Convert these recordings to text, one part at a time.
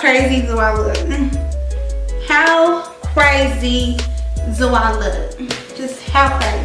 crazy do I look? How crazy do I look? Just how crazy?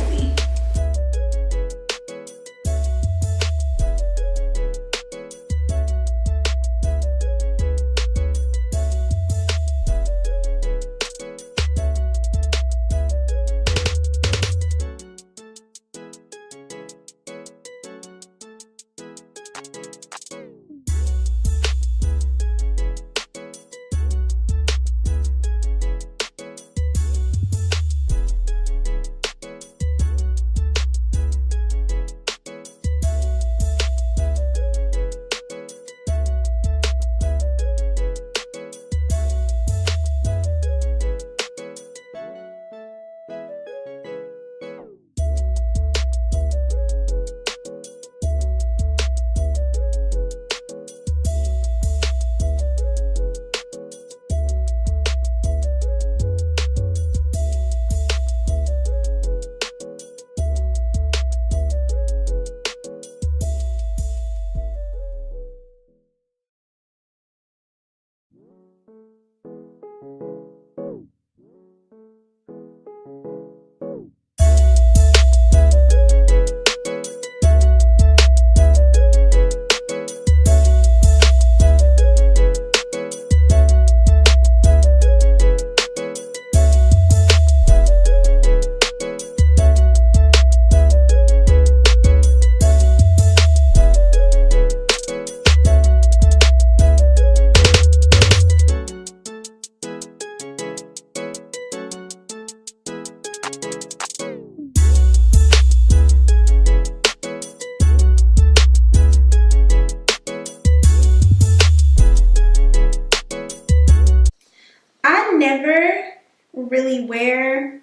Really wear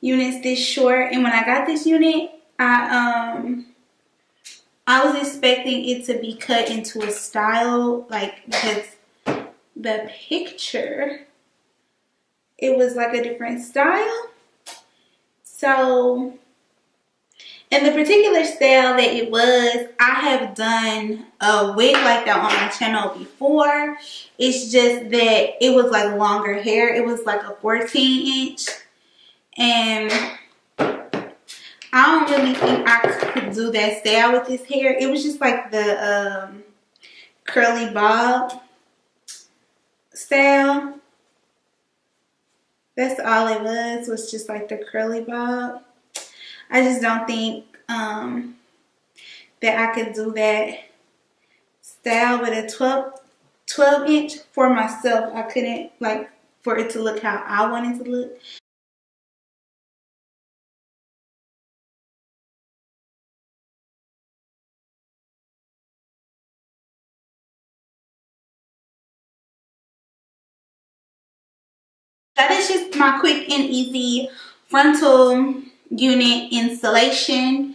units this short, and when I got this unit, I was expecting it to be cut into a style, like, because the picture, it was like a different style. So in the particular style that it was, I have done a wig like that on my channel before. It's just that it was like longer hair. It was like a 14-inch. And I don't really think I could do that style with this hair. It was just like the curly bob style. That's all it was just like the curly bob. I just don't think that I could do that style with a 12-inch for myself. I couldn't, like, for it to look how I wanted to look. That is just my quick and easy frontal unit installation.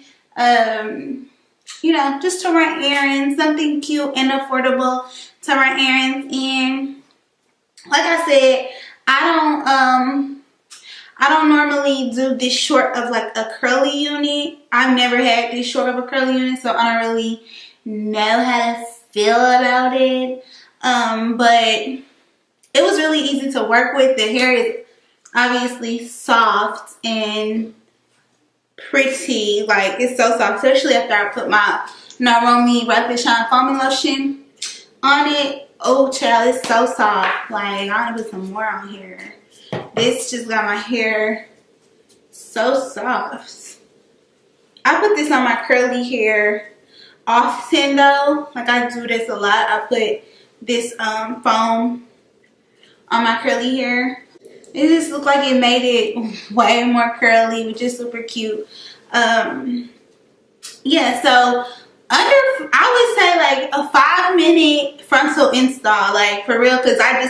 You know, just to run errands, something cute and affordable to run errands in. Like I said, I don't normally do this short of like a curly unit. I've never had this short of a curly unit, so I don't really know how to feel about it. But it was really easy to work with. The hair is obviously soft and pretty. Like, it's so soft, especially after I put my Naromi Rapid Shine Foaming Lotion on it. Oh child, it's so soft. Like, I want to put some more on here. This just got my hair so soft. I put this on my curly hair often though. Like, I do this a lot. I put this foam on my curly hair. It just looked like it made it way more curly, which is super cute. Yeah, so I would say like a 5-minute frontal install, like, for real, because I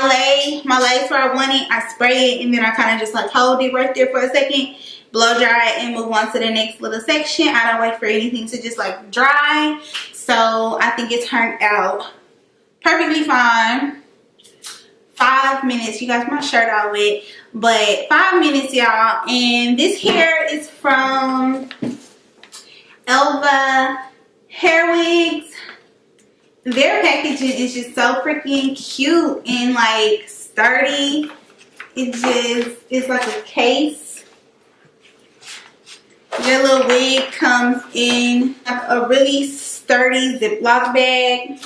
lay my lace where I want it, I spray it, and then I kind of just like hold it right there for a second, blow dry it, and move on to the next little section. I don't wait for anything to just like dry. So I think it turned out perfectly fine. 5 minutes. You guys, my shirt all wet, but 5 minutes, y'all. And this hair is from Elva hair wigs, their packaging is just so freaking cute and like sturdy. It's like a case. Your little wig comes in a really sturdy Ziploc bag.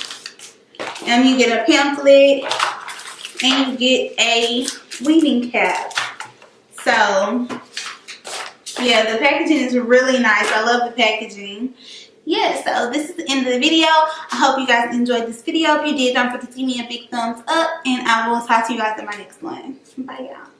And you get a pamphlet and you get a weaving cap. So yeah, the packaging is really nice. I love the packaging. Yeah, so this is the end of the video. I hope you guys enjoyed this video. If you did, don't forget to give me a big thumbs up, and I will talk to you guys in my next one. Bye, y'all.